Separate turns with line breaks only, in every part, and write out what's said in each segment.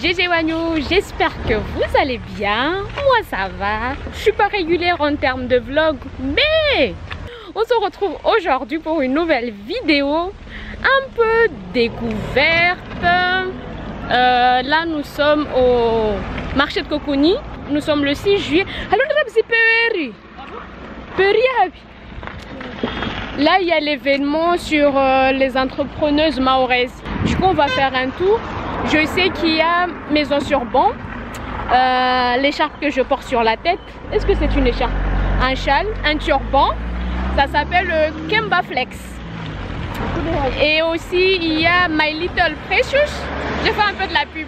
GG Wagnou, j'espère que vous allez bien. Moi ça va. Je suis pas régulière en termes de vlog, mais on se retrouve aujourd'hui pour une nouvelle vidéo un peu découverte. Là nous sommes au marché de Coconi. Nous sommes le 6 juillet. Là il y a l'événement sur les entrepreneuses mahoraises. Du coup on va faire un tour. Je sais qu'il y a Maison sur Banc, l'écharpe que je porte sur la tête. Est-ce que c'est une écharpe? Un châle, un turban. Ça s'appelle le Kemba Flex. Et aussi il y a My Little Precious. J'ai fait un peu de la pub.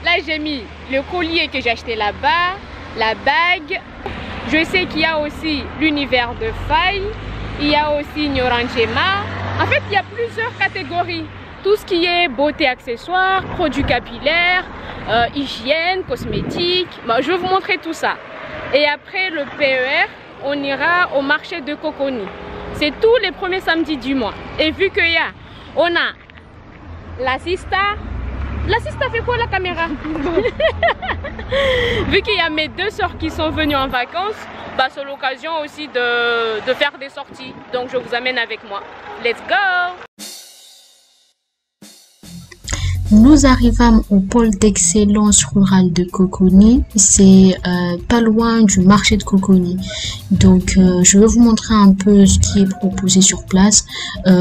Là j'ai mis le collier que j'ai acheté là-bas, la bague. Je sais qu'il y a aussi l'univers de Faye. Il y a aussi Nyoranjema. En fait il y a plusieurs catégories. Tout ce qui est beauté accessoires, produits capillaires, hygiène, cosmétiques. Bon, je vais vous montrer tout ça. Et après le PER, on ira au marché de Coconi. C'est tous les premiers samedis du mois. Et vu qu'il y a, on a la Sista. La Sista fait quoi la caméra? Vu qu'il y a mes deux soeurs qui sont venues en vacances, bah, c'est l'occasion aussi de faire des sorties. Donc je vous amène avec moi. Let's go!
Nous arrivons au pôle d'excellence rurale de Coconi. C'est pas loin du marché de Coconi. Donc je vais vous montrer un peu ce qui est proposé sur place.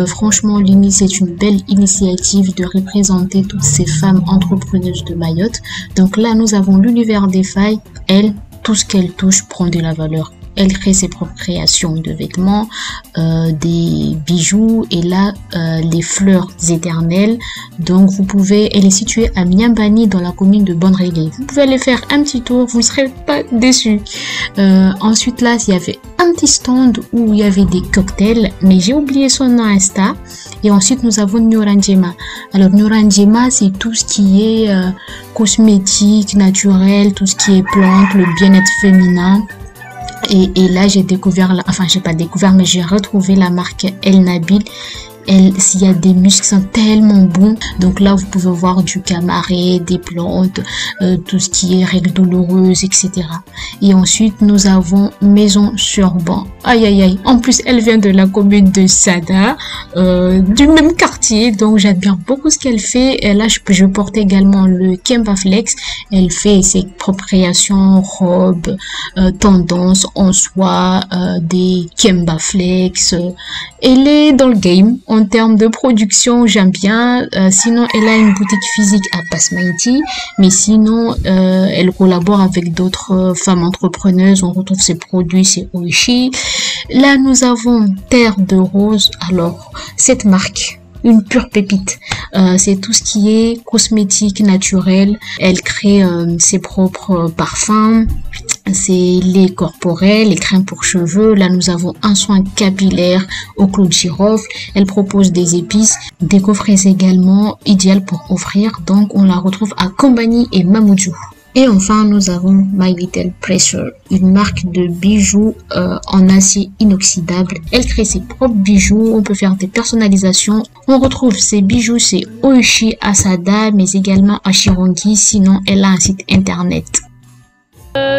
Franchement, c'est une belle initiative de représenter toutes ces femmes entrepreneuses de Mayotte. Donc là, nous avons l'univers des Faye. Elle, tout ce qu'elle touche prend de la valeur. Elle crée ses propres créations de vêtements, des bijoux et là les fleurs éternelles. Donc vous pouvez, elle est située à Miambani dans la commune de Bonregué. Vous pouvez aller faire un petit tour, vous ne serez pas déçus. Ensuite là il y avait un petit stand où il y avait des cocktails, mais j'ai oublié son nom Insta. Et ensuite nous avons Nyoranjema. Alors Nyoranjema c'est tout ce qui est cosmétique, naturel, tout ce qui est plantes, le bien-être féminin. Et là j'ai découvert, enfin j'ai pas découvert mais j'ai retrouvé la marque El Nabil. S'il y a des muscles qui sont tellement bons. Donc là vous pouvez voir du camaré, des plantes, tout ce qui est règles douloureuses, etc. Et ensuite nous avons Maison sur Banc. Aïe aïe aïe, en plus elle vient de la commune de Sada, du même quartier, donc j'admire beaucoup ce qu'elle fait. Et là je porte également le Kemba Flex. Elle fait ses propres créations, robes, tendances en soie, des Kemba Flex. Elle est dans le game. En termes de production, j'aime bien. Sinon, elle a une boutique physique à Pasmaïti. Mais sinon, elle collabore avec d'autres femmes entrepreneuses. On retrouve ses produits, c'est Oishi. Là, nous avons Terre de Rose. Alors, cette marque, une pure pépite. C'est tout ce qui est cosmétique naturel. Elle crée ses propres parfums. C'est lait corporel, les crèmes pour cheveux. Là, nous avons un soin capillaire au clou de girofle. Elle propose des épices, des coffrets également, idéal pour offrir. Donc, on la retrouve à Kombani et Mamoudzou. Et enfin, nous avons My Little Precious, une marque de bijoux en acier inoxydable. Elle crée ses propres bijoux, on peut faire des personnalisations. On retrouve ses bijoux chez Oishi à Sada, mais également à Chirongi. Sinon, elle a un site internet.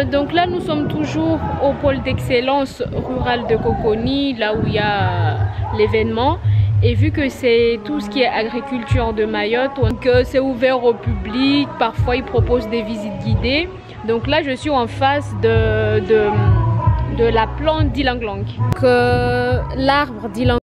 Donc là nous sommes toujours au pôle d'excellence rurale de Coconi, là où il y a l'événement. Et vu que c'est tout ce qui est agriculture de Mayotte, donc c'est ouvert au public, parfois ils proposent des visites guidées. Donc là je suis en face de la plante d'Ylang-Lang. L'arbre d'Ylang-Lang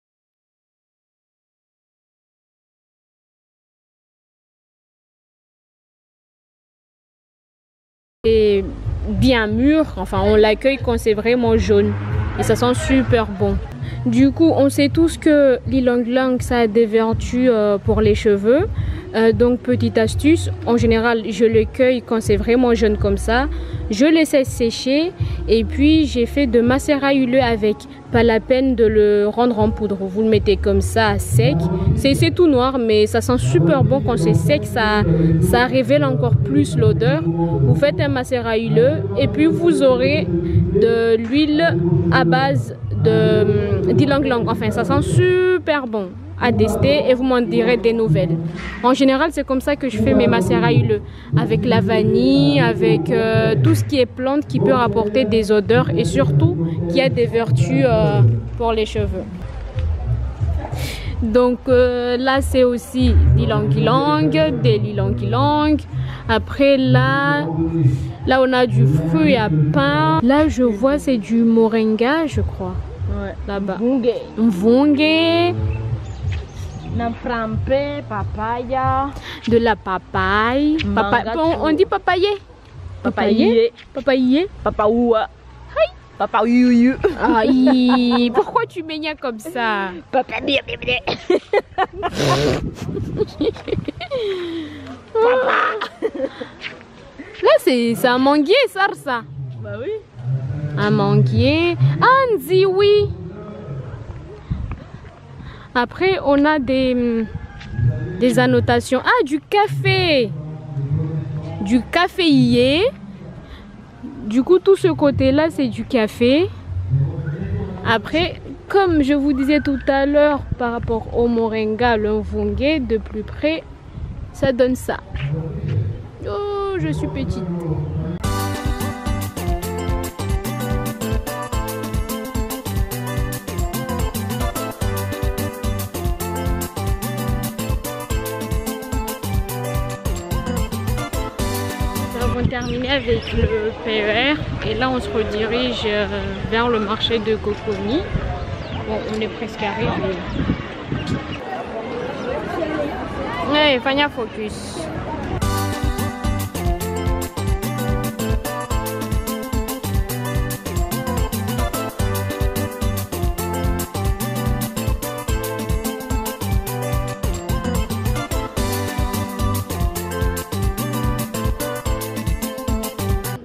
est bien mûr, enfin on l'accueille quand c'est vraiment jaune et ça sent super bon. Du coup on sait tous que l'Ylang-Lang ça a des vertus pour les cheveux, donc petite astuce, en général je le cueille quand c'est vraiment jaune comme ça, je laisse sécher et puis j'ai fait de macérat huileux avec. Pas la peine de le rendre en poudre, vous le mettez comme ça sec, c'est tout noir mais ça sent super bon quand c'est sec, ça révèle encore plus l'odeur. Vous faites un macérat huileux et puis vous aurez de l'huile à base d'Ylang-Lang, enfin ça sent super bon. à tester et vous m'en direz des nouvelles. En général, c'est comme ça que je fais mes macérat huileux, avec la vanille, avec tout ce qui est plante qui peut rapporter des odeurs et surtout qui a des vertus pour les cheveux. Donc là c'est aussi ylang-ylang, des ylang-ylang. Après là on a du fruit à pain. Là je vois c'est du moringa je crois.
Ouais.
Là-bas.
Mvunge.
Mvunge.
Namprampe, papaya.
De la papaye. On dit papaye.
Papaye.
Papaye.
Papaoua. Papa you.
Aïe, pourquoi tu m'énerves comme ça?
Papa bien.
Là c'est un manguier ça.
Bah oui.
Un manguier. Ah, Nzi, oui. Après on a des annotations. Ah, du café. Du caféier. Du coup, tout ce côté-là, c'est du café. Après, comme je vous disais tout à l'heure, par rapport au moringa, le mvunge, de plus près, ça donne ça. Oh, je suis petite. On terminé avec le PER et là on se redirige vers le marché de Coconi. Bon, on est presque arrivé. Ouais, Fanya focus.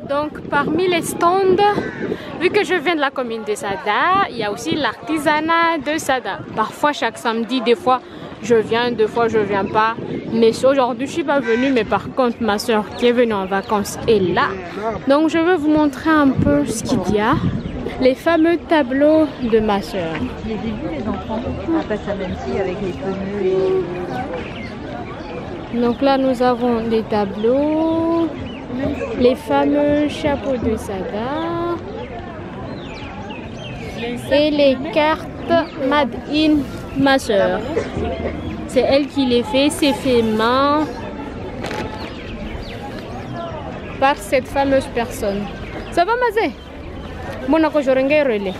Donc parmi les stands, vu que je viens de la commune de Sada, il y a aussi l'artisanat de Sada. Parfois chaque samedi, des fois je viens, des fois je viens pas. Mais aujourd'hui je suis pas venue, mais par contre ma soeur qui est venue en vacances est là. Donc je vais vous montrer un peu ce qu'il y a. Les fameux tableaux de ma soeur.
Les débuts les enfants, après ça même si avec les pneus et...
Donc là nous avons les tableaux. Les fameux chapeaux de Sada et les cartes Made in ma soeur. C'est elle qui les fait, c'est fait main par cette fameuse personne. Ça va Mazé? Bon, on je relais.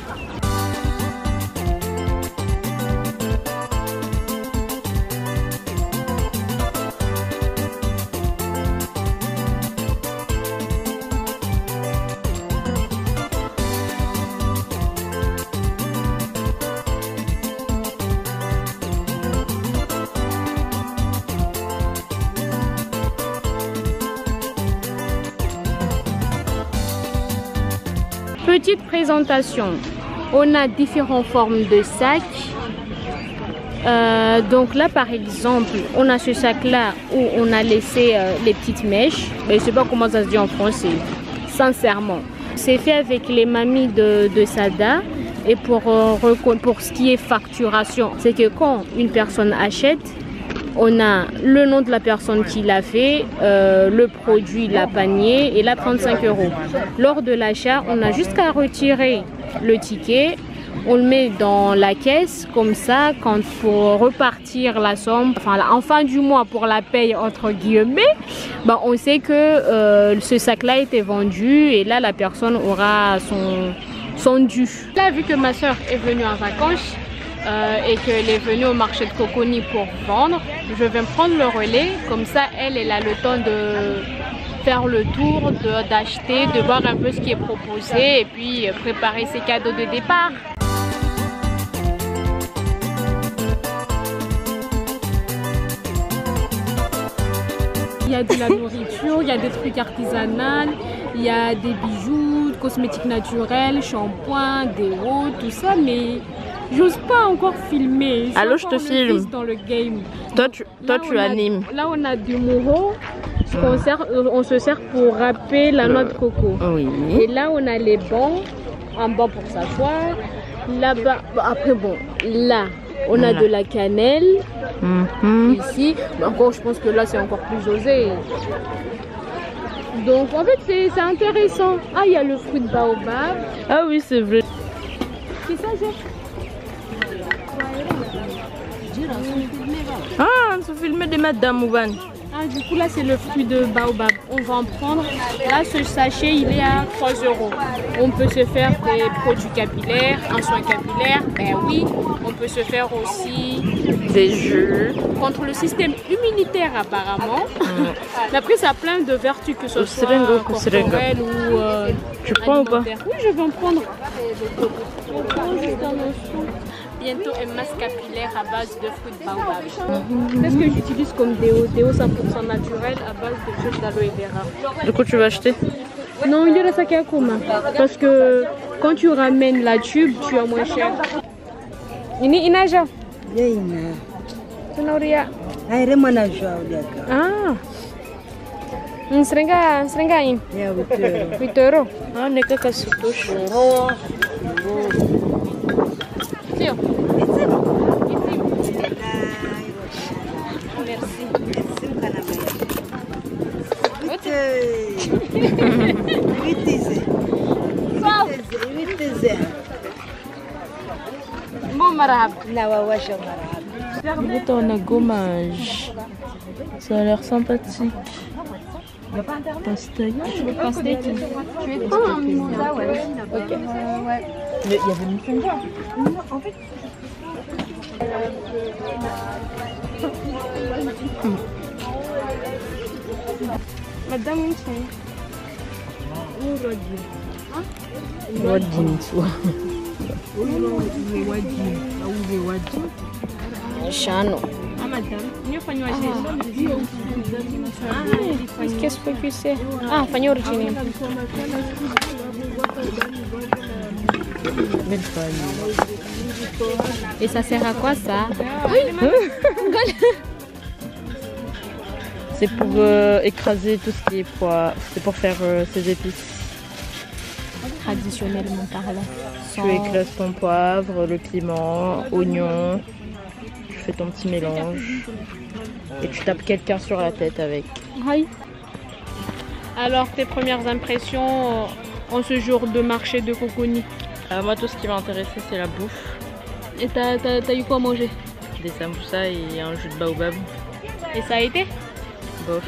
Petite présentation, on a différentes formes de sacs. Donc là par exemple, on a ce sac là où on a laissé les petites mèches. Mais je sais pas comment ça se dit en français, sincèrement. C'est fait avec les mamies de Sada. Et pour ce qui est facturation, c'est que quand une personne achète, on a le nom de la personne qui l'a fait, le produit, la panier et là 35 €. Lors de l'achat, on a juste qu'à retirer le ticket, on le met dans la caisse, comme ça, quand pour repartir la somme, enfin en fin du mois pour la paye entre guillemets, ben, on sait que ce sac-là a été vendu et là la personne aura son dû. Là, vu que ma soeur est venue en vacances, et qu'elle est venue au marché de Coconi pour vendre, je vais prendre le relais, comme ça elle a le temps de faire le tour, d'acheter, de voir un peu ce qui est proposé et puis préparer ses cadeaux de départ. Il y a de la nourriture, il y a des trucs artisanaux, il y a des bijoux, cosmétiques naturels, shampoing, déo, tout ça, mais j'ose pas encore filmer.
Allô, je te filme.
Dans le game.
Toi, tu animes.
Là, on a du mouro. On se sert pour râper la noix de coco.
Oui.
Et là, on a les bancs. Un banc pour s'asseoir. Là-bas, après bon, là, On a
Voilà.
de la cannelle
Mhm.
ici. Mais encore, je pense que là, c'est encore plus osé. Donc, en fait, c'est intéressant. Ah, il y a le fruit de baobab.
Ah oui, c'est vrai.
C'est ça, Jeff?
Ah, on se filmait des madames Ouban.
Ah, du coup, là, c'est le fruit de baobab. On va en prendre. Là, ce sachet, il est à 3 €. On peut se faire des produits capillaires, un soin capillaire. Ben oui, on peut se faire aussi
Des jus.
contre le système immunitaire, apparemment. Mais après, ça a plein de vertus, que ce soit
Sirengo,
corporelles ou
Tu prends ou pas?
alimentaires. Oui, je vais en prendre. On prend juste un morceau. Bientôt un masque capillaire à base de fruits de baobab. C'est ce que j'utilise comme déo 100% naturel à base de jus d'aloe vera.
Du coup, tu vas acheter?
Non, il y a ça qui est commun. Parce que quand tu ramènes la tube, tu as moins cher. Ini inaja.
Yaina.
Tunaria.
Aire mana jua uliaka.
Ah. Serenga ini.
Ya betul.
8 €.
Ah, n'est que se touche.
Tio. Bon marahab.
C'est un gommage. Ça a l'air sympathique. Pastèque.
Pastèque. Tu es ok.
Il y avait une fondue.
Madame,
Wadin, toi.
Shano.
ah madame, nifanywa qu'est-ce que c'est? Ah, fanya original.
Belle famille.
Et ça sert à quoi ça?
C'est pour écraser tout ce qui est poivre. C'est pour faire ses épices.
Traditionnellement parlant.
Tu écrases ton poivre, le piment, oignon. Tu fais ton petit mélange. Et tu tapes quelqu'un sur la tête avec.
Oui. Alors, tes premières impressions en ce jour de marché de Coconi?
Moi, tout ce qui m'a intéressé, c'est la bouffe.
Et t'as eu quoi à manger?
Des samoussas et un jus de baobab.
Et ça a été?
Bof.